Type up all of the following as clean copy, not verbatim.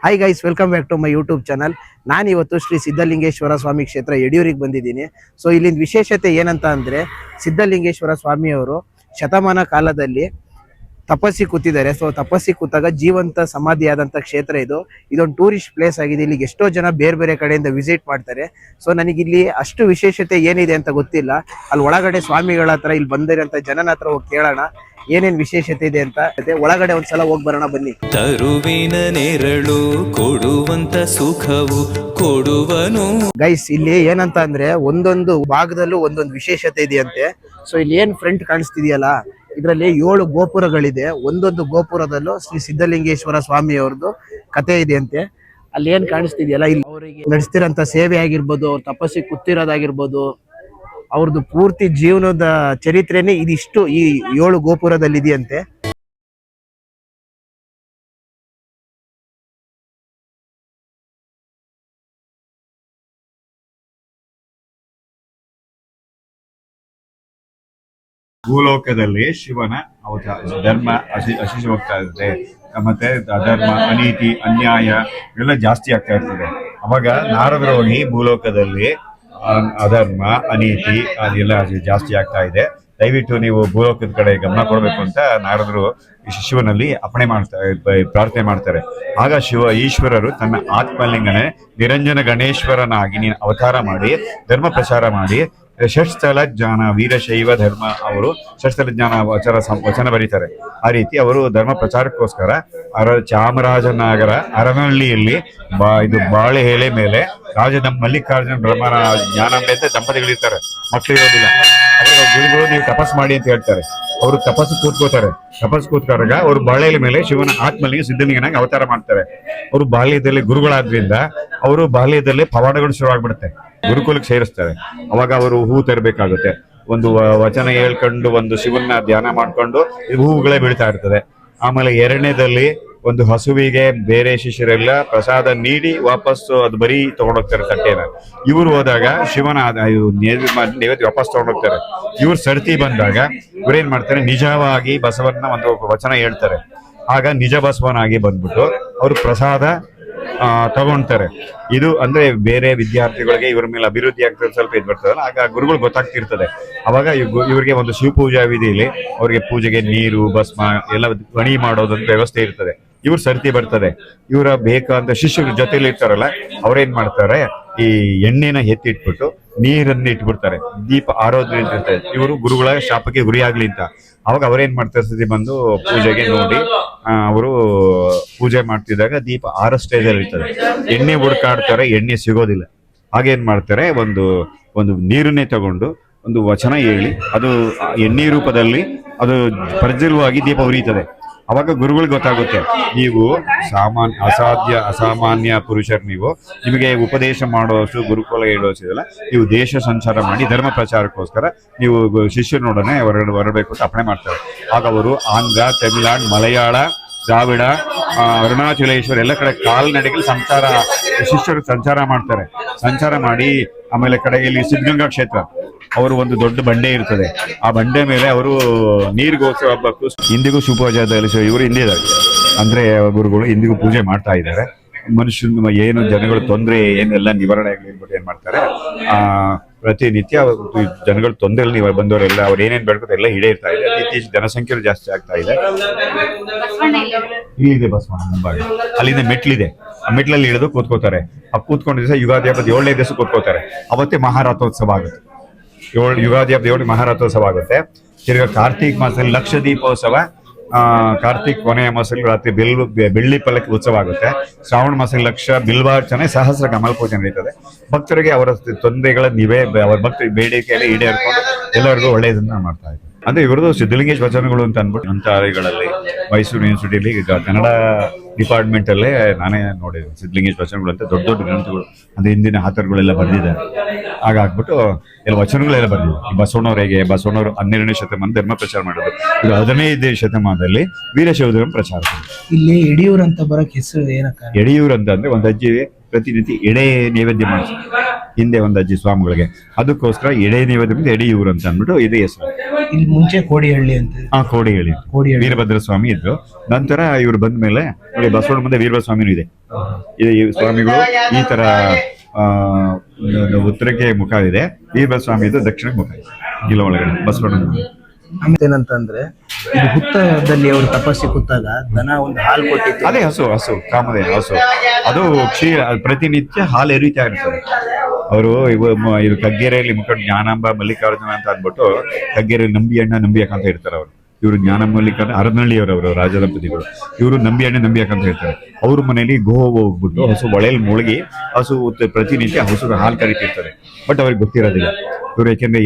Hi guys, welcome back to my YouTube channel. ನಾನು ಇವತ್ತು ಶ್ರೀ ಸಿದ್ಧಲಿಂಗೇಶ್ವರ ಸ್ವಾಮಿ ಕ್ಷೇತ್ರ ಯಡಿಯೂರಿಗೆ ಬಂದಿದ್ದೀನಿ. ಸೊ ಇಲ್ಲಿನ ವಿಶೇಷತೆ ಏನಂತ ಅಂದರೆ, ಸಿದ್ಧಲಿಂಗೇಶ್ವರ ಸ್ವಾಮಿಯವರು ಶತಮಾನ ಕಾಲದಲ್ಲಿ ತಪಸ್ಸಿ ಕೂತಿದ್ದಾರೆ. ಸೊ ತಪಸ್ಸಿ ಕೂತಾಗ ಜೀವಂತ ಸಮಾಧಿಯಾದಂಥ ಕ್ಷೇತ್ರ ಇದು. ಇದೊಂದು ಟೂರಿಸ್ಟ್ ಪ್ಲೇಸ್ ಆಗಿದೆ. ಇಲ್ಲಿಗೆ ಎಷ್ಟೋ ಜನ ಬೇರೆ ಬೇರೆ ಕಡೆಯಿಂದ ವಿಸಿಟ್ ಮಾಡ್ತಾರೆ. ಸೊ ನನಗಿಲ್ಲಿ ಅಷ್ಟು ವಿಶೇಷತೆ ಏನಿದೆ ಅಂತ ಗೊತ್ತಿಲ್ಲ. ಅಲ್ಲಿ ಒಳಗಡೆ ಸ್ವಾಮಿಗಳ ಹತ್ರ, ಇಲ್ಲಿ ಬಂದಿರೋಂಥ ಜನನ ಹತ್ರ ಹೋಗಿ ಕೇಳೋಣ ಏನೇನ್ ವಿಶೇಷತೆ ಇದೆ ಅಂತ. ಒಳಗಡೆ ಒಂದ್ಸಲ ಹೋಗಿ ಬರೋಣ ಬನ್ನಿ. ತರುವಿನ ನೆರಳು ಕೊಡುವಂತ ಸುಖವು ಕೊಡುವನು. ಗೈಸ್, ಇಲ್ಲಿ ಏನಂತ ಅಂದ್ರೆ ಒಂದೊಂದು ಭಾಗದಲ್ಲೂ ಒಂದೊಂದು ವಿಶೇಷತೆ ಇದೆಯಂತೆ. ಸೊ ಇಲ್ಲಿ ಏನ್ ಫ್ರಂಟ್ ಕಾಣಿಸ್ತಿದೆಯಲ್ಲ, ಇದರಲ್ಲಿ 7 ಗೋಪುರಗಳಿದೆ. ಒಂದೊಂದು ಗೋಪುರದಲ್ಲೂ ಶ್ರೀ ಸಿದ್ಧಲಿಂಗೇಶ್ವರ ಸ್ವಾಮಿ ಅವ್ರದ್ದು ಕತೆ ಇದೆಯಂತೆ. ಅಲ್ಲಿ ಏನ್ ಕಾಣಿಸ್ತಿದೆಯಲ್ಲ, ಇಲ್ಲಿ ಅವರಿಗೆ ನಡೆಸ್ತಿರೋಂಥ ಸೇವೆ ಆಗಿರ್ಬೋದು, ಅವ್ರ ತಪಸ್ಸಿಗೆ ಕೂತಿರೋದಾಗಿರ್ಬೋದು, ಅವ್ರದ್ದು ಪೂರ್ತಿ ಜೀವನದ ಚರಿತ್ರೆನೇ ಇದಿಷ್ಟು ಈ 7 ಗೋಪುರದಲ್ಲಿ ಇದೆಯಂತೆ. ಭೂಲೋಕದಲ್ಲಿ ಶಿವನ ಧರ್ಮ ಅಶಿಶ ಹೋಗ್ತಾ ಇರುತ್ತೆ, ಮತ್ತೆ ಅಧರ್ಮ, ಅನೀತಿ, ಅನ್ಯಾಯ ಇವೆಲ್ಲ ಜಾಸ್ತಿ ಆಗ್ತಾ ಇರ್ತದೆ. ಅವಾಗ ನಾರದರು ಹೋಗಿ ಭೂಲೋಕದಲ್ಲಿ ಅಧರ್ಮ, ಅನೀತಿ ಅದೆಲ್ಲ ಜಾಸ್ತಿ ಆಗ್ತಾ ಇದೆ, ದಯವಿಟ್ಟು ನೀವು ಭೂಲೋಕದ ಕಡೆ ಗಮನ ಕೊಡಬೇಕು ಅಂತ ನಾರದರು ಶಿವನಲ್ಲಿ ಅಪ್ಪಣೆ ಪ್ರಾರ್ಥನೆ ಮಾಡ್ತಾರೆ. ಆಗ ಈಶ್ವರರು ತನ್ನ ಆತ್ಮಲಿಂಗನೇ ನಿರಂಜನ ಗಣೇಶ್ವರನಾಗಿ ನೀನು ಅವತಾರ ಮಾಡಿ ಧರ್ಮ ಪ್ರಚಾರ ಮಾಡಿ ಷಟ್ಸ್ಥಲ ಜ್ಞಾನ ವೀರಶೈವ ಧರ್ಮ, ಅವರು ಷಟ್ಸ್ಥಲ ಜ್ಞಾನ ವಚನ ಬರೀತಾರೆ. ಆ ರೀತಿ ಅವರು ಧರ್ಮ ಪ್ರಚಾರಕ್ಕೋಸ್ಕರ ಚಾಮರಾಜನಗರ ಅರಮಳ್ಳಿಯಲ್ಲಿ ಇದು ಬಾಳೆ ಎಲೆ ಮೇಲೆ ಮಲ್ಲಿಕಾರ್ಜುನ ಬ್ರಹ್ಮನ ಜ್ಞಾನಾಂಬೆ ಅಂತ ದಂಪತಿಗಳಿರ್ತಾರೆ, ಮಕ್ಕಳು ಇರೋದಿಲ್ಲ. ಅವರು ಗುರುಗಳು ನೀವು ತಪಸ್ ಮಾಡಿ ಅಂತ ಹೇಳ್ತಾರೆ. ಅವರು ತಪಸ್ಸು ಕೂತ್ಕೊಂಡಾಗ ಅವರು ಬಾಳೆ ಎಲೆ ಮೇಲೆ ಶಿವನ ಆತ್ಮಲಿಂಗ ಸಿದ್ಧಲಿಂಗನಾಗಿ ಅವತಾರ ಮಾಡ್ತಾರೆ. ಅವರು ಬಾಲ್ಯದಲ್ಲಿ ಗುರುಗಳಾದ್ರಿಂದ ಅವರು ಬಾಲ್ಯದಲ್ಲಿ ಪವಾಡಗಳು ಶುರುವಾಗ್ಬಿಡುತ್ತೆ. ಗುರುಕುಲಕ್ಕೆ ಸೇರಿಸ್ತಾರೆ. ಅವಾಗ ಅವರು ಹೂ ತರಬೇಕಾಗುತ್ತೆ. ಒಂದು ವಚನ ಹೇಳ್ಕೊಂಡು ಒಂದು ಶಿವನ ಧ್ಯಾನ ಮಾಡ್ಕೊಂಡು ಹೂವುಗಳೇ ಬೀಳ್ತಾ ಇರ್ತದೆ. ಆಮೇಲೆ 2ನೇದಲ್ಲಿ ಒಂದು ಹಸುವಿಗೆ ಬೇರೆ ಶಿಷ್ಯರೆಲ್ಲ ಪ್ರಸಾದ ನೀಡಿ ವಾಪಸ್ಸು ಅದು ಬರೀ ತಗೊಂಡೋಗ್ತಾರೆ ತಟ್ಟೆನ. ಇವ್ರು ಹೋದಾಗ ಶಿವನ ನೈವೇದ್ಯ ವಾಪಸ್ ತಗೊಂಡೋಗ್ತಾರೆ. ಇವ್ರು ಸಡ್ತಿ ಬಂದಾಗ ಇವ್ರೇನ್ ಮಾಡ್ತಾರೆ, ನಿಜವಾಗಿ ಬಸವನ್ನ ಒಂದು ವಚನ ಹೇಳ್ತಾರೆ. ಆಗ ನಿಜ ಬಸವನಾಗಿ ಬಂದ್ಬಿಟ್ಟು ಅವರು ಪ್ರಸಾದ ತಗೊಂತಾರೆ. ಇದು ಅಂದ್ರೆ ಬೇರೆ ವಿದ್ಯಾರ್ಥಿಗಳಿಗೆ ಇವ್ರ ಮೇಲೆ ಅಭಿವೃದ್ಧಿ ಆಗ್ತದೆ, ಸ್ವಲ್ಪ ಇದು ಬರ್ತದಲ್ಲ, ಆಗ ಗುರುಗಳು ಗೊತ್ತಾಗ್ತಿರ್ತದೆ. ಅವಾಗ ಇವ್ರಿಗೆ ಒಂದು ಶಿವಪೂಜಾ ವಿಧಿಯಲ್ಲಿ ಅವ್ರಿಗೆ ಪೂಜೆಗೆ ನೀರು, ಭಸ್ಮ ಎಲ್ಲ ಗಣಿ ಮಾಡೋದಂತ ವ್ಯವಸ್ಥೆ ಇರ್ತದೆ. ಇವ್ರ ಸರ್ತಿ ಬರ್ತದೆ. ಇವರ ಬೇಕಂತ ಶಿಷ್ಯರ ಜೊತೆಲಿ ಇರ್ತಾರಲ್ಲ, ಅವ್ರೇನ್ ಮಾಡ್ತಾರೆ, ಈ ಎಣ್ಣೆನ ಎತ್ತಿಟ್ಬಿಟ್ಟು ನೀರನ್ನ ಇಟ್ಬಿಡ್ತಾರೆ. ದೀಪ ಆರೋಧನೆ ಇರ್ತದೆ. ಇವರು ಗುರುಗಳ ಶಾಪಕ್ಕೆ ಗುರಿ ಆಗ್ಲಿ ಅಂತ. ಅವಾಗ ಅವ್ರೇನ್ ಮಾಡ್ತಾರೆ, ಸತಿ ಬಂದು ಪೂಜೆಗೆ ನೋಡಿ ಅವರು ಪೂಜೆ ಮಾಡ್ತಿದ್ದಾಗ ದೀಪ 6 ಸ್ಟೇಜಲ್ಲಿ ಇರ್ತದೆ. ಎಣ್ಣೆ ಹುಡುಕಾಡ್ತಾರೆ, ಎಣ್ಣೆ ಸಿಗೋದಿಲ್ಲ. ಹಾಗೇನ್ ಮಾಡ್ತಾರೆ, ಒಂದು ನೀರನ್ನೇ ತಗೊಂಡು ಒಂದು ವಚನ ಹೇಳಿ ಅದು ಎಣ್ಣೆ ರೂಪದಲ್ಲಿ ಅದು ಪ್ರಜ್ವಲವಾಗಿ ದೀಪ ಉರಿಯುತ್ತದೆ. ಅವಾಗ ಗುರುಗಳಿಗೆ ಗೊತ್ತಾಗುತ್ತೆ, ನೀವು ಅಸಾಮಾನ್ಯ ಪುರುಷರು, ನಿಮಗೆ ಉಪದೇಶ ಮಾಡುವಷ್ಟು ಗುರುಕುಲ ಹೇಳೋಸಿದಲ್ಲ, ನೀವು ದೇಶ ಸಂಚಾರ ಮಾಡಿ ಧರ್ಮ ಪ್ರಚಾರಕ್ಕೋಸ್ಕರ ನೀವು ಶಿಷ್ಯನೊಡನೆ ಹೊರಡಬೇಕು ಅಂತ ಅಪ್ಪಣೆ ಮಾಡ್ತಾರೆ. ಆಗ ಅವರು ಆಂಧ್ರ, ತಮಿಳುನಾಡು, ಮಲಯಾಳ, ದ್ರಾವಿಡ, ಅರುಣಾಚಲೇಶ್ವರ ಎಲ್ಲ ಕಡೆ ಕಾಲ್ನಡಿಗೆಯಲ್ಲಿ ಶಿಷ್ಯರು ಸಂಚಾರ ಮಾಡಿ ಆಮೇಲೆ ಕಡೆಯಲ್ಲಿ ಸಿದ್ಧಗಂಗಾ ಕ್ಷೇತ್ರ, ಅವರು ಒಂದು ದೊಡ್ಡ ಬಂಡೆ ಇರ್ತದೆ. ಆ ಬಂಡೆ ಮೇಲೆ ಅವರು ನೀರಿಗೋಸ್ಕರ ಹಬ್ಬಕ್ಕೂ ಇಂದಿಗೂ ಶಿವಪೂಜಾದಲ್ಲಿ ಇವರು ಹಿಂದಿದ್ದಾರೆ ಅಂದ್ರೆ ಗುರುಗಳು ಇಂದಿಗೂ ಪೂಜೆ ಮಾಡ್ತಾ ಇದ್ದಾರೆ. ಮನುಷ್ಯನ ಏನು ಜನಗಳ ತೊಂದರೆ ಏನೆಲ್ಲ ನಿವಾರಣೆ ಆಗಲಿ ಅಂದ್ಬಿಟ್ಟು ಏನ್ ಮಾಡ್ತಾರೆ, ಪ್ರತಿನಿತ್ಯ ಜನಗಳ ತೊಂದರೆಯಲ್ಲಿ ನೀವು ಬಂದವರೆಲ್ಲ ಅವ್ರು ಏನೇನ್ ಬೇಡ್ಕೊತಾರೆ ಎಲ್ಲ ಇಡೇ ಇರ್ತಾ ಇದೆ. ಇತ್ತೀಚೆಗೆ ಜನಸಂಖ್ಯೆ ಜಾಸ್ತಿ ಆಗ್ತಾ ಇದೆ. ಇಲ್ಲಿದೆ ಬಸವಣ್ಣ ಮುಂಭಾಗ, ಅಲ್ಲಿಂದ ಮೆಟ್ಲಿದೆ. ಆ ಮೆಟ್ಲಲ್ಲಿ ಇಳಿದು ಕೂತ್ಕೋತಾರೆ. ಆ ಕೂತ್ಕೊಂಡ ದಿವಸ ಯುಗಾದಿ ಹಬ್ಬದ 7ನೇ ದಿವಸ ಕೂತ್ಕೋತಾರೆ. ಅವತ್ತೇ ಮಹಾರಥೋತ್ಸವ ಆಗುತ್ತೆ. ಯುಗಾದಿ ಹಬ್ಬದ 7 ಮಹಾರಥೋತ್ಸವ ಆಗುತ್ತೆ. ತಿರ್ಗಾ ಕಾರ್ತಿಕ್ ಮಾಸದಲ್ಲಿ ಲಕ್ಷ ದೀಪೋತ್ಸವ, ಕಾರ್ತಿಕ್ ಕೊನೆಯ ಮಾಸದಲ್ಲಿ ರಾತ್ರಿ ಬೆಳ್ಳಿ ಪಲ್ಲಕ್ಕಿ ಉತ್ಸವ ಆಗುತ್ತೆ. ಶ್ರಾವಣ ಮಾಸದಲ್ಲಿ ಲಕ್ಷ ಬಿಲ್ವಾರ್ಚನೆ, ಸಹಸ್ರ ಕಮಲ ಪೂಜೆ ನಡೀತದೆ. ಭಕ್ತರಿಗೆ ಅವರ ತೊಂದರೆಗಳ ಅವರ ಭಕ್ತರ ಬೇಡಿಕೆಯಲ್ಲಿ ಈಡೇರ್ಕೊಂಡು ಎಲ್ಲರಿಗೂ ಒಳ್ಳೆಯದನ್ನ ಮಾಡ್ತಾ ಇದ್ದಾರೆ. ಅಂದ್ರೆ ಇವ್ರದ್ದು ಸಿದ್ಧಲಿಂಗೇಶ್ ವಚನಗಳು ಅಂತ ಅಂದ್ಬಿಟ್ಟು ಗ್ರಂಥಾಲಯಗಳಲ್ಲಿ ಮೈಸೂರು ಯೂನಿವರ್ಸಿಟಿಯಲ್ಲಿ ಕನ್ನಡ ಡಿಪಾರ್ಟ್ಮೆಂಟ್ ಅಲ್ಲೇ ನಾನೇ ನೋಡಿದ್ದೀನಿ. ಸಿದ್ಧಲಿಂಗೇಶ್ ವಚನಗಳು ಅಂತ ದೊಡ್ಡ ದೊಡ್ಡ ಗ್ರಂಥಗಳು, ಅಂದ್ರೆ ಹಿಂದಿನ ಆಥರ್ಗಳೆಲ್ಲ ಬರೆದಿದ್ದಾರೆ. ಹಾಗಾಗ್ಬಿಟ್ಟು ಎಲ್ಲ ವಚನಗಳೆಲ್ಲ ಬರೆದಿದೆ. ಈ ಬಸವಣ್ಣವರು 12ನೇ ಶತಮಾನ ಧರ್ಮ ಪ್ರಚಾರ ಮಾಡೋದು. ಇದು 15ನೇ ಶತಮಾನದಲ್ಲಿ ವೀರಶೈವ ಧರ್ಮ ಪ್ರಚಾರ. ಇಲ್ಲಿ ಯಡಿಯೂರು ಅಂತ ಬರಕ್ ಹೆಸರು ಏನಕ್ಕ? ಯಡಿಯೂರು ಅಂತ ಅಂದ್ರೆ ಒಂದು ಅಜ್ಜಿ ಪ್ರತಿನಿತ್ಯ ಎಡೆ ನೈವೇದ್ಯ ಮಾಡ್ತಾರೆ. ಹಿಂದೆ ಒಂದು ಅಜ್ಜಿ ಸ್ವಾಮಿಗಳಿಗೆ. ಅದಕ್ಕೋಸ್ಕರ ಎಡೆ ನೈವೇದ್ಯದಿಂದ ಎಡೆಯೂರು ಅಂತ ಅಂದ್ಬಿಟ್ಟು ಇದು ಹೆಸರು. ಇಲ್ಲಿ ಮುಂಚೆ ಕೋಡಿಹಳ್ಳಿ ಅಂತ. ಕೋಡಿಹಳ್ಳಿ ವೀರಭದ್ರ ಸ್ವಾಮಿ ಇದ್ರು. ನಂತರ ಇವ್ರು ಬಂದ ಮೇಲೆ ನೋಡಿ ಬಸವಣ್ಣ ಮುಂದೆ ವೀರಭದ್ರ ಸ್ವಾಮಿನೂ ಇದೆ. ಈ ಸ್ವಾಮಿಗಳು ಈ ತರ ಉತ್ತರಕ್ಕೆ ಮುಖ ಇದೆ, ವೀರಭದ್ರ ಸ್ವಾಮಿ ಇದು ದಕ್ಷಿಣಕ್ಕೆ ಮುಖ ಇದೆ. ಇಲ್ಲ ಒಳಗಡೆ ಬಸವಣ್ಣ. ಆಮೇಲೆ ಏನಂತಂದ್ರೆ ಇದು ಹುತ್ತದಲ್ಲಿ ಅವರು ತಪಸ್ಸಿ ಕೂತಾಗ ದನ ಒಂದು ಹಾಲು ಕೊಟ್ಟಿತ್ತು. ಅದೇ ಹಸು ಕಾಮಧೇನು ಹಸು. ಅದು ಪ್ರತಿನಿತ್ಯ ಹಾಲು ಎರಿತಾ ಇರ್ತಾರೆ. ಅವರು ಇದು ಕಗ್ಗೆರೆಯಲ್ಲಿ ಮುಖಂಡ ಜ್ಞಾನಾಂಬ ಮಲ್ಲಿಕಾರ್ಜುನ ಅಂತ ಅಂದ್ಬಿಟ್ಟು ಕಗ್ಗೆರೆಯಲ್ಲಿ ನಂಬಿ ಅಕ್ಕ ಅಂತ ಇರ್ತಾರೆ ಅವರು. ಇವರು ಜ್ಞಾನ ಮಲ್ಲಿಕಾರ್ಜುನ ಹರನಹಳ್ಳಿಯವರು ರಾಜದಂಪತಿಗಳು. ಇವರು ನಂಬಿ ಅಕ್ಕ ಅಂತ ಹೇಳ್ತಾರೆ. ಅವ್ರ ಮನೆಯಲ್ಲಿ ಗೋವು ಹೋಗ್ಬಿಟ್ಟು ಹಸು ಒಳೆಯಲ್ಲಿ ಮುಳುಗಿ ಹಸು ಪ್ರತಿನಿತ್ಯ ಹಸು ಹಾಲು ಕರಿತಿರ್ತಾರೆ. ಬಟ್ ಅವ್ರಿಗೆ ಗೊತ್ತಿರೋದಿಲ್ಲ. ಇವ್ರು ಯಾಕೆಂದ್ರೆ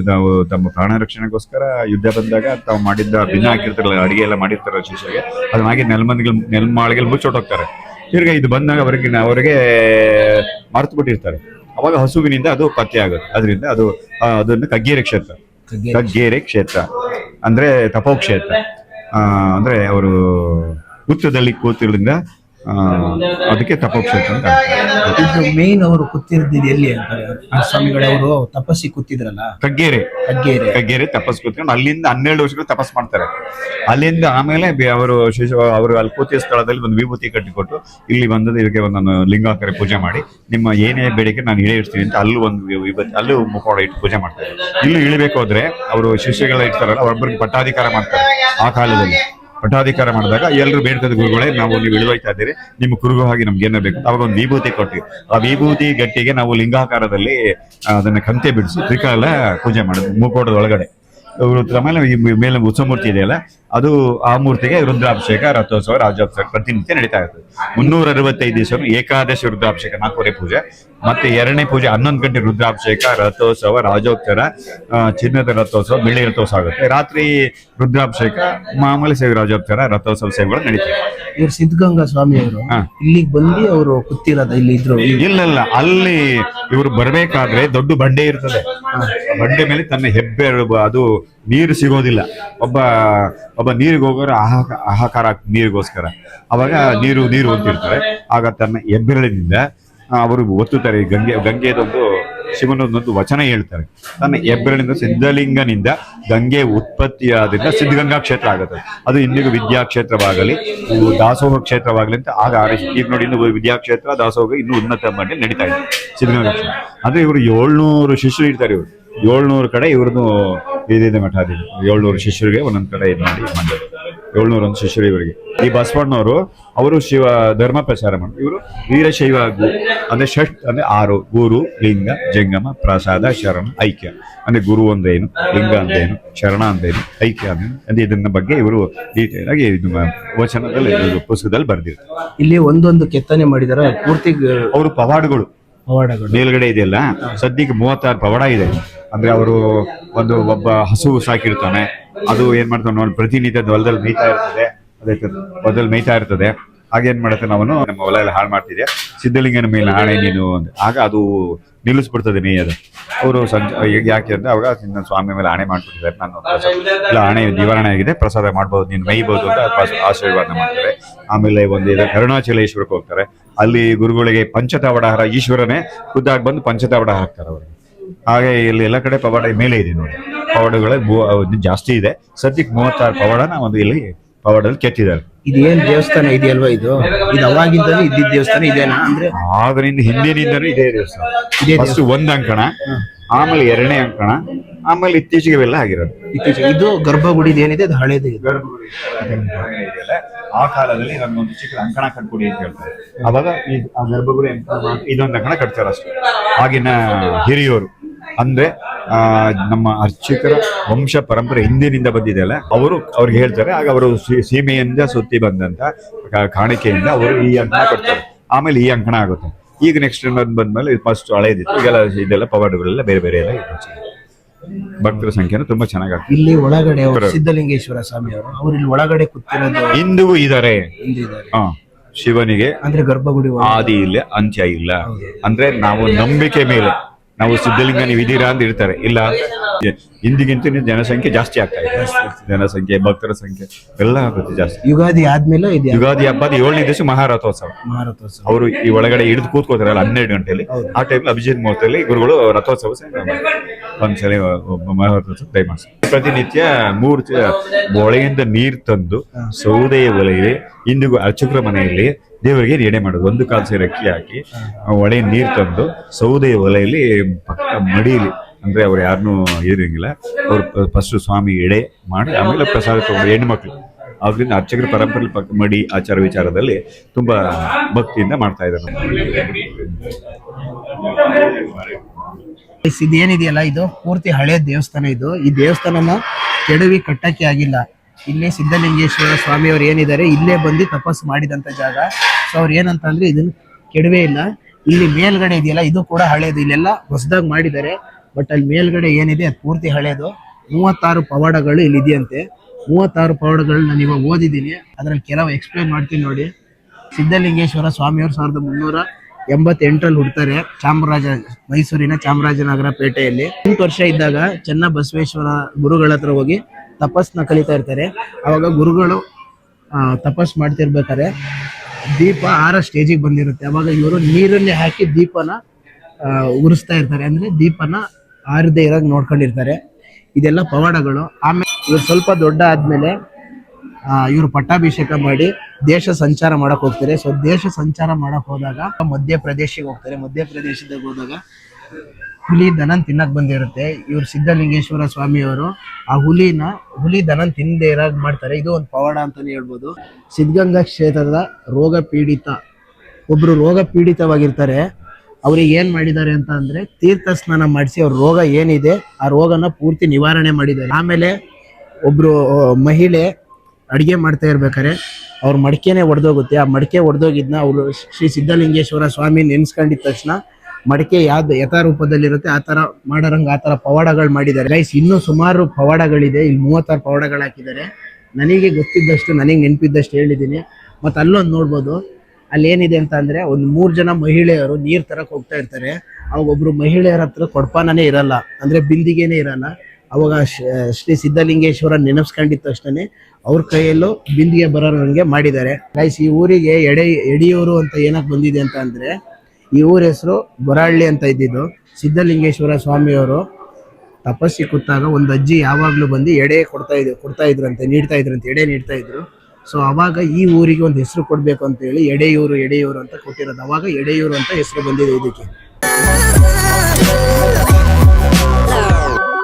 ನಾವು ತಮ್ಮ ಪ್ರಾಣ ರಕ್ಷಣೆಗೋಸ್ಕರ ಯುದ್ಧ ಬಂದಾಗ ತಾವು ಮಾಡಿದ್ದ ಭಿನ್ನ ಹಾಕಿರ್ತಾರಲ್ಲ, ಅಡಿಗೆ ಎಲ್ಲ ಮಾಡಿರ್ತಾರ ಶಿಷ್ಯಗೆ, ಅದನ್ನಾಗಿ ನೆಲ್ಮಾಳಿಗೆ ಮುಚ್ಚೋಟೋಗ್ತಾರೆ. ತಿರ್ಗಾ ಇದು ಬಂದಾಗ ಅವರಿಗೆ ಮರ್ತು ಬಿಟ್ಟಿರ್ತಾರೆ. ಅವಾಗ ಹಸುವಿನಿಂದ ಅದು ಪತ್ತೆ ಆಗುತ್ತೆ. ಅದರಿಂದ ಅದನ್ನು ಕಗ್ಗೆರೆ ಕ್ಷೇತ್ರ ಅಂದ್ರೆ ತಪೋಕ್ಷೇತ್ರ. ಅಂದ್ರೆ ಅವರು ಹುತ್ತದಲ್ಲಿ ಕೂತಿರೋದ್ರಿಂದ ಅದಕ್ಕೆ ತಪೋಕ್ಷೇತ್ರ ಅಂತ. ಮೇನ್ ಅವರು ಕೂತಿರ್ದಿದ್ದು ಎಲ್ಲಿ ಅಂತಾರೆ ಸ್ವಾಮಿಗಳವರು ತಪಸ್ಸಿ ಕೂತಿದ್ರಲ್ಲ, ಕಗ್ಗೆರೆ ತಪಸ್ಸು ಕೂತ್ಕೊಂಡು ಅಲ್ಲಿಂದ 12 ವರ್ಷಗಳು ತಪಸ್ ಮಾಡ್ತಾರೆ. ಅಲ್ಲಿಂದ ಆಮೇಲೆ ಅವರು ಅಲ್ಲಿ ಕೂತಿಯ ಸ್ಥಳದಲ್ಲಿ ಒಂದು ವಿಭೂತಿ ಕಟ್ಟಿಕೊಟ್ಟು ಇಲ್ಲಿ ಬಂದದ್ದು ಇದಕ್ಕೆ ಒಂದು ಲಿಂಗಾಕರ ಪೂಜೆ ಮಾಡಿ ನಿಮ್ಮ ಏನೇ ಬೇಡಿಕೆ ನಾನು ಇಳಿಸ್ತೀನಿ ಅಂತ ಅಲ್ಲೂ ಒಂದು ವಿಭೂತಿ ಅಲ್ಲೂ ಮುಖೋಡ ಇಟ್ಟು ಪೂಜೆ ಮಾಡ್ತಾರೆ. ಇಲ್ಲೂ ಇಳಿಬೇಕು ಹೋದ್ರೆ ಅವರು ಶಿಷ್ಯಗಳ ಇರ್ತಾರಲ್ಲ ಅವ್ರೊಬ್ಬರಿಗೆ ಪಟ್ಟಾಧಿಕಾರ ಮಾಡ್ತಾರೆ. ಆ ಕಾಲದಲ್ಲಿ ಪಟ್ಟಾಧಿಕಾರ ಮಾಡಿದಾಗ ಎಲ್ಲರೂ ಬೇಡ್ಕದ ಗುರುಗಳೇ ನೀವು ಇಳಿವೈತಾ ಇದ್ದೀರಿ, ನಿಮ್ಮ ಕುರುಗು ಹಾಗೆ ನಮ್ಗೆ ಏನೋ ಬೇಕು. ಅವಾಗ ಒಂದು ವಿಭೂತಿ ಕೊಟ್ಟಿವಿ. ಆ ವಿಭೂತಿ ಗಟ್ಟಿಗೆ ನಾವು ಲಿಂಗಾಕಾರದಲ್ಲಿ ಅದನ್ನ ಕಂತೆ ಬಿಡಿಸಿ ತ್ರಿಕಾಲ ಪೂಜೆ ಮಾಡೋದು ಮುಖೋಟದ ಒಳಗಡೆ. ಆಮೇಲೆ ಮೇಲೆ ಉತ್ಸವ ಮೂರ್ತಿ ಇದೆಯಲ್ಲ, ಅದು ಆ ಮೂರ್ತಿಗೆ ರುದ್ರಾಭಿಷೇಕ, ರಥೋತ್ಸವ, ರಾಜೋತ್ಸವ ಪ್ರತಿನಿತ್ಯ ನಡೀತಾ ಇರ್ತದೆ. 365 ದಿವಸ ಏಕಾದಶಿ ರುದ್ರಾಭಿಷೇಕ 4 ಪೂಜೆ, ಮತ್ತೆ 2ನೇ ಪೂಜೆ 11 ಗಂಟೆ ರುದ್ರಾಭಿಷೇಕ, ರಥೋತ್ಸವ, ರಾಜೋತ್ಸವ, ಚಿನ್ನದ ರಥೋತ್ಸವ, ಬೆಳ್ಳಿ ರಥೋತ್ಸವ ಆಗುತ್ತೆ. ರಾತ್ರಿ ರುದ್ರಾಭಿಷೇಕ, ಮಾಮೂಲಿ ಸೇವೆ, ರಾಜೋತ್ಸವ, ರಥೋತ್ಸವ ಸೇವೆಗಳು ನಡೀತವೆ. ಇವ್ರು ಸಿದ್ಧಗಂಗಾ ಸ್ವಾಮಿಯವರು ಇಲ್ಲಿಗೆ ಬಂದು ಅವರು ಕೂತಿರೋದ ಇಲ್ಲಿ ಇದ್ರು? ಇಲ್ಲ, ಅಲ್ಲಿ ಇವರು ಬರ್ಬೇಕಾದ್ರೆ ದೊಡ್ಡ ಬಂಡೆ ಇರ್ತದೆ. ಬಂಡೆ ಮೇಲೆ ತನ್ನ ಹೆಬ್ಬೆ ಅದು ನೀರು ಸಿಗೋದಿಲ್ಲ. ಒಬ್ಬ ನೀರಿಗೆ ಹೋಗೋರು ಆಹಾಕಾರ ನೀರಿಗೋಸ್ಕರ ಅವಾಗ ನೀರು ಅಂತಿರ್ತಾರೆ. ಆಗ ತನ್ನ ಹೆಬ್ಬೆರಳಿನಿಂದ ಅವರು ಒತ್ತುತ್ತಾರೆ. ಗಂಗೆದೊಂದು ಶಿವನೊಂದೊಂದು ವಚನ ಹೇಳ್ತಾರೆ. ತನ್ನ ಹೆಬ್ಬೆರಳಿನಿಂದ ಸಿದ್ಧಲಿಂಗನಿಂದ ಗಂಗೆ ಉತ್ಪತ್ತಿಯಾದ್ರಿಂದ ಸಿದ್ಧಗಂಗಾ ಕ್ಷೇತ್ರ ಆಗುತ್ತೆ. ಅದು ಇಂದಿಗೂ ವಿದ್ಯಾಕ್ಷೇತ್ರವಾಗಲಿ ದಾಸೋಹ ಕ್ಷೇತ್ರವಾಗಲಿ ಅಂತ ಆಗ ಈಗ ನೋಡಿ, ಇನ್ನು ವಿದ್ಯಾಕ್ಷೇತ್ರ ದಾಸೋಹ ಇನ್ನೂ ಉನ್ನತ ಮಾಡಿ ನಡೀತಾ ಇದೆ ಸಿದ್ಧಗಂಗಾ ಕ್ಷೇತ್ರ. ಅಂದ್ರೆ ಇವರು 700 ಶಿಷ್ಯರು ಇರ್ತಾರೆ. ಇವರು 700 ಕಡೆ ಇವ್ರದ್ದು ಇದಿದೆ ಮಠಾದಿದೆ. 700 ಶಿಷ್ಯರಿಗೆ ಒಂದೊಂದ್ ಕಡೆ ಇದು ಮಾಡಿ 701 ಶಿಷ್ಯರು ಇವರಿಗೆ. ಈ ಬಸವಣ್ಣವರು ಅವರು ಶಿವ ಧರ್ಮ ಪ್ರಚಾರ ಮಾಡಿ ಇವರು ವೀರಶೈವ ಅಂದ್ರೆ ಅಂದ್ರೆ 6 ಗುರು, ಲಿಂಗ, ಜಂಗಮ, ಪ್ರಸಾದ, ಶರಣ, ಐಕ್ಯ. ಅಂದ್ರೆ ಗುರು ಅಂದ್ರೇನು, ಲಿಂಗ ಅಂದ್ರೇನು, ಶರಣ ಅಂದ್ರೇನು, ಐಕ್ಯ ಅಂದ್ರೆ ಇದನ್ನ ಬಗ್ಗೆ ಇವರು ಡೀಟೇಲ್ ಆಗಿ ವಚನದಲ್ಲಿ ಪುಸ್ತಕದಲ್ಲಿ ಬರ್ದಿರ್ತಾರೆ. ಇಲ್ಲಿ ಒಂದೊಂದು ಕೆತ್ತನೆ ಮಾಡಿದಾರೆ ಪೂರ್ತಿ. ಅವರು ಪವಾಡಗಳು ಮೇಲ್ಗಡೆ ಇದೆಯಲ್ಲ, ಸದ್ಯಕ್ಕೆ 36 ಪವಾಡ ಇದೆ. ಅಂದ್ರೆ ಅವರು ಒಬ್ಬ ಹಸು ಸಾಕಿರ್ತಾನೆ, ಅದು ಏನ್ ಮಾಡ್ತಾನೆ ನೋಡಿ, ಪ್ರತಿನಿತ್ಯ ಹೊಲದಲ್ಲಿ ಮೇಯ್ತಾ ಇರ್ತದೆ. ಹಾಗೇನ್ ಮಾಡುತ್ತೆ, ನಾವು ನಮ್ಮ ಹೊಲ ಎಲ್ಲ ಹಾಳು ಮಾಡ್ತಿದ್ದೆ, ಸಿದ್ಧಲಿಂಗನ ಮೇಲೆ ಆಣೆ ನೀನು ಅಂತ. ಆಗ ಅದು ನಿಲ್ಲಿಸ್ಬಿಡ್ತದೆ ಮೇಯದು. ಅವರು ಯಾಕೆ ಅಂತ ಅವಾಗ ಸ್ವಾಮಿ ಮೇಲೆ ಆಣೆ ಮಾಡ್ಬಿಟ್ಟಿದ್ದಾರೆ, ನಾನು ಇಲ್ಲ ಆಣೆ ನಿವಾರಣೆ ಆಗಿದೆ, ಪ್ರಸಾದ ಮಾಡ್ಬೋದು, ನೀನು ಮೇಯ್ಬೋದು ಅಂತ ಆಶೀರ್ವಾದ ಮಾಡ್ತಾರೆ. ಆಮೇಲೆ ಅರುಣಾಚಲೇಶ್ವರಕ್ಕೆ ಹೋಗ್ತಾರೆ. ಅಲ್ಲಿ ಗುರುಗಳಿಗೆ ಪಂಚತಾವಡಾಹಾರ, ಈಶ್ವರನೇ ಖುದ್ದಾಗಿ ಬಂದು ಪಂಚತಾವಡ ಹಾಕ್ತಾರೆ ಅವ್ರಿಗೆ. ಹಾಗೆ ಇಲ್ಲಿ ಎಲ್ಲ ಕಡೆ ಪವಾಡ ಮೇಲೆ ಇದೆ ನೋಡಿ. ಪವಾಡಗಳ ಜಾಸ್ತಿ ಇದೆ. ಸದ್ಯಕ್ಕೆ 36 ಪವಾಡನ ಒಂದು ಇಲ್ಲಿ ಪವಾಡದಲ್ಲಿ ಕೆತ್ತಿದ್ದಾರೆ. ಇದೇನ್ ದೇವಸ್ಥಾನ ಇದೆಯಲ್ವಾ, ಇದು ಅವಾಗಿಂದಲೂ ಇದ್ದಿದ್ದ ದೇವಸ್ಥಾನ ಇದೇನಾ? ಅಂದ್ರೆ ಆಗರಿಂದ ಹಿಂದಿನಿಂದನೂ ಇದೇ ದೇವಸ್ಥಾನ. ಫಸ್ಟ್ 1 ಅಂಕಣ, ಆಮೇಲೆ 2ನೇ ಅಂಕಣ, ಆಮೇಲೆ ಇತ್ತೀಚೆಗೆ ಇವೆಲ್ಲ ಆಗಿರೋದು. ಇದು ಗರ್ಭಗುಡಿ ಏನಿದೆ ಅದು ಹಳೇದು. ಗರ್ಭಗುಡಿ ಇದೆಯಲ್ಲ, ಆ ಕಾಲದಲ್ಲಿ ನಮ್ಗೊಂದು ಚಿಕ್ಕ ಅಂಕಣ ಕಟ್ಕೊಡಿ ಅಂತ ಹೇಳ್ತಾರೆ. ಅವಾಗ ಆ ಗರ್ಭಗುಡಿ ಇದೊಂದು ಅಂಕಣ ಕಟ್ತಾರೆ ಅಷ್ಟೇ. ಆಗಿನ ಹಿರಿಯೋರು ಅಂದ್ರೆ ನಮ್ಮ ಅರ್ಚಕರ ವಂಶ ಪರಂಪರೆ ಹಿಂದಿನಿಂದ ಬಂದಿದೆಯಲ್ಲ, ಅವ್ರಿಗೆ ಹೇಳ್ತಾರೆ. ಆಗ ಅವರು ಸೀಮೆಯಿಂದ ಸುತ್ತಿ ಬಂದಂತ ಕಾಣಿಕೆಯಿಂದ ಅವರು ಈ ಅಂಕಣ ಕಟ್ತಾರೆ. ಆಮೇಲೆ ಈ ಅಂಕಣ ಆಗುತ್ತೆ. ಈಗ ನೆಕ್ಸ್ಟ್ ಬಂದ್ಮೇಲೆ ಫಸ್ಟ್ ಹಳೇದಿತ್ತು. ಈಗೆಲ್ಲ ಇದೆಲ್ಲ ಪವಾಡಗಳೆಲ್ಲ ಬೇರೆ ಬೇರೆ ಎಲ್ಲ ಭಕ್ತರ ಸಂಖ್ಯೆನೂ ತುಂಬಾ ಚೆನ್ನಾಗಿ. ಇಲ್ಲಿ ಒಳಗಡೆ ಸಿದ್ಧಲಿಂಗೇಶ್ವರ ಸ್ವಾಮಿ ಅವರು ಇಲ್ಲಿ ಒಳಗಡೆ ಕೂತಿರೋದು ಇಂದಿಗೂ ಇದ್ದಾರೆ. ಶಿವನಿಗೆ ಅಂದ್ರೆ ಗರ್ಭಗುಡಿ ಆದಿ ಇಲ್ಲ, ಅಂತ್ಯ ಇಲ್ಲ. ಅಂದ್ರೆ ನಾವು ನಂಬಿಕೆ ಮೇಲೆ ನಾವು ಸಿದ್ಧಲಿಂಗ ನೀವು ಇದೀರಾ ಅಂತ ಇರ್ತಾರೆ. ಇಲ್ಲ, ಹಿಂದಿಗಿಂತ ಜನಸಂಖ್ಯೆ ಜಾಸ್ತಿ ಆಗ್ತಾ ಇದೆ. ಜನಸಂಖ್ಯೆ, ಭಕ್ತರ ಸಂಖ್ಯೆ ಎಲ್ಲ ಆಗುತ್ತೆ ಜಾಸ್ತಿ. ಯುಗಾದಿ ಆದ್ಮೇಲೆ ಇದೆ ಯುಗಾದಿ ಹಬ್ಬದ 7ನೇ ದಿವಸ ಮಹಾರಥೋತ್ಸವ. ಅವರು ಈ ಒಳಗಡೆ ಹಿಡಿದು ಕೂತ್ಕೋತಾರಲ್ಲ 12 ಗಂಟೆಯಲ್ಲಿ, ಆ ಟೈಮ್ ಅಭಿಜಿತ್ ಮುಹೂರ್ತದಲ್ಲಿ ಗುರುಗಳು ರಥೋತ್ಸವ ಒಂದ್ಸಲ ಮಹಾರಥೋತ್ಸವ ದಯಮಾಡಿಸಿ. ಪ್ರತಿನಿತ್ಯ 3 ಒಳೆಯಿಂದ ನೀರು ತಂದು ಸೌದೆಯ ಒಲೆಯಲ್ಲಿ ಇಂದಿಗೂ ಅರ್ಚಕರ ಮನೆಯಲ್ಲಿ ದೇವರಿಗೆ ಎಡೆ ಮಾಡೋದು. 1 ಕಾಲು ಸೇರು ಅಕ್ಕಿ ಹಾಕಿ ಒಳೆ ನೀರು ತಂದು ಸೌದೆಯ ಒಲೆಯಲ್ಲಿ ಪಕ್ಕ ಮಡಿಯಲ್ಲಿ, ಅಂದ್ರೆ ಅವ್ರು ಯಾರನ್ನೂ ಇರಂಗಿಲ್ಲ, ಅವ್ರು ಫಸ್ಟ್ ಸ್ವಾಮಿ ಎಡೆ ಮಾಡಿ ಆಮೇಲೆ ಪ್ರಸಾದ ತಗೊಂಡು ಹೆಣ್ಮಕ್ಳು. ಆದ್ರಿಂದ ಅರ್ಚಕರ ಪರಂಪರೆ ಪಕ್ಕ ಮಡಿ ಆಚಾರ ವಿಚಾರದಲ್ಲಿ ತುಂಬಾ ಭಕ್ತಿಯಿಂದ ಮಾಡ್ತಾ ಇದ್ದಾರೆ. ಇದೇನಿದೆಯಲ್ಲ ಇದು ಪೂರ್ತಿ ಹಳೆ ದೇವಸ್ಥಾನ. ಇದು ಈ ದೇವಸ್ಥಾನನ ಕೆಡವಿ ಕಟ್ಟಕ್ಕೆ ಆಗಿಲ್ಲ. ಇಲ್ಲೇ ಸಿದ್ಧಲಿಂಗೇಶ್ವರ ಸ್ವಾಮಿಯವರು ಏನಿದ್ದಾರೆ ಇಲ್ಲೇ ಬಂದು ತಪಸ್ಸು ಮಾಡಿದಂತ ಜಾಗ. ಸೊ ಅವ್ರು ಏನಂತ ಅಂದ್ರೆ ಇದನ್ನ ಕೆಡವೇ ಇಲ್ಲ. ಇಲ್ಲಿ ಮೇಲ್ಗಡೆ ಇದೆಯಲ್ಲ ಇದು ಕೂಡ ಹಳೇದು. ಇಲ್ಲೆಲ್ಲ ಹೊಸದಾಗಿ ಮಾಡಿದ್ದಾರೆ, ಬಟ್ ಅಲ್ಲಿ ಮೇಲ್ಗಡೆ ಏನಿದೆ ಅದು ಪೂರ್ತಿ ಹಳೇದು. 36 ಪವಾಡಗಳು ಇಲ್ಲಿ ಇದೆಯಂತೆ. 36 ಪವಾಡಗಳು ನಾನು ಇವಾಗ ಓದಿದ್ದೀನಿ, ಅದ್ರಲ್ಲಿ ಕೆಲವು ಎಕ್ಸ್ಪ್ಲೇನ್ ಮಾಡ್ತೀನಿ ನೋಡಿ. ಸಿದ್ಧಲಿಂಗೇಶ್ವರ ಸ್ವಾಮಿಯವರು 1388ರಲ್ಲಿ ಹುಡ್ತಾರೆ ಮೈಸೂರಿನ ಚಾಮರಾಜನಗರ ಪೇಟೆಯಲ್ಲಿ. 8 ವರ್ಷ ಇದ್ದಾಗ ಚೆನ್ನ ಬಸವೇಶ್ವರ ಗುರುಗಳ ಹತ್ರ ಹೋಗಿ ತಪಸ್ಸನ್ನ ಕಲಿತಾ ಇರ್ತಾರೆ. ಅವಾಗ ಗುರುಗಳು ತಪಸ್ ಮಾಡ್ತಿರ್ಬೇಕಾದ್ರೆ ದೀಪ 6 ಸ್ಟೇಜಿಗೆ ಬಂದಿರುತ್ತೆ. ಅವಾಗ ಇವರು ನೀರಲ್ಲಿ ಹಾಕಿ ದೀಪನ ಉರಿಸ್ತಾ ಇರ್ತಾರೆ, ಅಂದ್ರೆ ದೀಪನ ಆರದೇ ಇರಾಗ ನೋಡ್ಕೊಂಡಿರ್ತಾರೆ. ಇದೆಲ್ಲ ಪವಾಡಗಳು. ಆಮೇಲೆ ಇವ್ರು ಸ್ವಲ್ಪ ದೊಡ್ಡ ಆದ್ಮೇಲೆ ಇವರು ಪಟ್ಟಾಭಿಷೇಕ ಮಾಡಿ ದೇಶ ಸಂಚಾರ ಮಾಡಕ್ ಹೋಗ್ತಾರೆ. ಸೊ ದೇಶ ಸಂಚಾರ ಮಾಡಕ್ ಹೋದಾಗ ಮಧ್ಯಪ್ರದೇಶಿಗೆ ಹೋಗ್ತಾರೆ. ಮಧ್ಯಪ್ರದೇಶದಾಗ ಹೋದಾಗ ಹುಲಿ ದನನ್ ತಿನ್ನಕ್ ಬಂದಿರುತ್ತೆ. ಇವ್ರು ಸಿದ್ಧಲಿಂಗೇಶ್ವರ ಸ್ವಾಮಿಯವರು ಆ ಹುಲಿ ದನನ್ ತಿಂದೇ ಇರಾಗ್ ಮಾಡ್ತಾರೆ. ಇದು ಒಂದು ಪವಾಡ ಅಂತಾನೆ ಹೇಳ್ಬೋದು. ಸಿದ್ಧಗಂಗಾ ಕ್ಷೇತ್ರದ ಒಬ್ರು ರೋಗ ಪೀಡಿತವಾಗಿರ್ತಾರೆ. ಅವ್ರಿಗೆ ಏನ್ ಮಾಡಿದ್ದಾರೆ ಅಂತ ಅಂದ್ರೆ ತೀರ್ಥ ಸ್ನಾನ ಮಾಡಿಸಿ ಅವ್ರ ರೋಗ ಏನಿದೆ ಆ ರೋಗನ ಪೂರ್ತಿ ನಿವಾರಣೆ ಮಾಡಿದ್ದಾರೆ. ಆಮೇಲೆ ಒಬ್ರು ಮಹಿಳೆ ಅಡಿಗೆ ಮಾಡ್ತಾ ಇರ್ಬೇಕಾರೆ ಅವ್ರ ಮಡಿಕೆನೆ ಒಡೆದೋಗುತ್ತೆ. ಆ ಮಡಿಕೆ ಒಡೆದೋಗಿದ್ನ ಅವರು ಶ್ರೀ ಸಿದ್ಧಲಿಂಗೇಶ್ವರ ಸ್ವಾಮಿ ನೆನ್ಸ್ಕೊಂಡಿದ ತಕ್ಷಣ ಮಡಿಕೆ ಯಾವ್ದು ಯಥಾ ರೂಪದಲ್ಲಿರುತ್ತೆ ಆ ತರ ಮಾಡೋರಂಗ ಆ ತರ ಪವಾಡಗಳು ಮಾಡಿದ್ದಾರೆ. ಗೈಸ್ ಇನ್ನೂ ಸುಮಾರು ಪವಾಡಗಳಿದೆ. ಇಲ್ಲಿ 36 ಪವಾಡಗಳು ಹಾಕಿದ್ದಾರೆ. ನನಗೆ ಗೊತ್ತಿದ್ದಷ್ಟು, ನನಗೆ ನೆನಪಿದ್ದಷ್ಟು ಹೇಳಿದ್ದೀನಿ. ಮತ್ತೆ ಅಲ್ಲೊಂದು ನೋಡ್ಬೋದು, ಅಲ್ಲಿ ಏನಿದೆ ಅಂತ ಅಂದ್ರೆ ಒಂದು 3 ಜನ ಮಹಿಳೆಯರು ನೀರ್ ತರಕ್ ಹೋಗ್ತಾ ಇರ್ತಾರೆ. ಅವಾಗ ಒಬ್ರು ಮಹಿಳೆಯರ ಹತ್ರ ಕೊಡ್ಪಾನೇ ಇರಲ್ಲ, ಅಂದ್ರೆ ಬಿಂದಿಗೆನೇ ಇರಲ್ಲ. ಅವಾಗ ಶ್ರೀ ಸಿದ್ಧಲಿಂಗೇಶ್ವರ ನೆನಸ್ಕೊಂಡಿದ ತಕ್ಷಣ ಅವ್ರ ಕೈಯಲ್ಲೂ ಬಿಂದಿಗೆ ಬರೋಂಗೆ ಮಾಡಿದ್ದಾರೆ. ಗೈಸ್ ಈ ಊರಿಗೆ ಯಡಿಯೂರು ಅಂತ ಏನಕ್ಕೆ ಬಂದಿದೆ ಅಂತ ಅಂದ್ರೆ ಈ ಊರ ಹೆಸರು ಗೊರಹಳ್ಳಿ ಅಂತ ಇದ್ದಿದ್ದು. ಸಿದ್ಧಲಿಂಗೇಶ್ವರ ಸ್ವಾಮಿಯವರು ತಪಸ್ಸಿ ಕೂತಾಗ ಒಂದು ಅಜ್ಜಿ ಯಾವಾಗ್ಲೂ ಬಂದು ಎಡೆ ನೀಡ್ತಾ ಇದ್ರು. ಸೊ ಅವಾಗ ಈ ಊರಿಗೆ ಒಂದು ಹೆಸರು ಕೊಡ್ಬೇಕು ಅಂತ ಹೇಳಿ ಎಡೆಯೂರು ಅಂತ ಕೊಟ್ಟಿರೋದು. ಅವಾಗ ಎಡೆಯೂರು ಅಂತ ಹೆಸರು ಬಂದಿದೆ ಇದಕ್ಕೆ.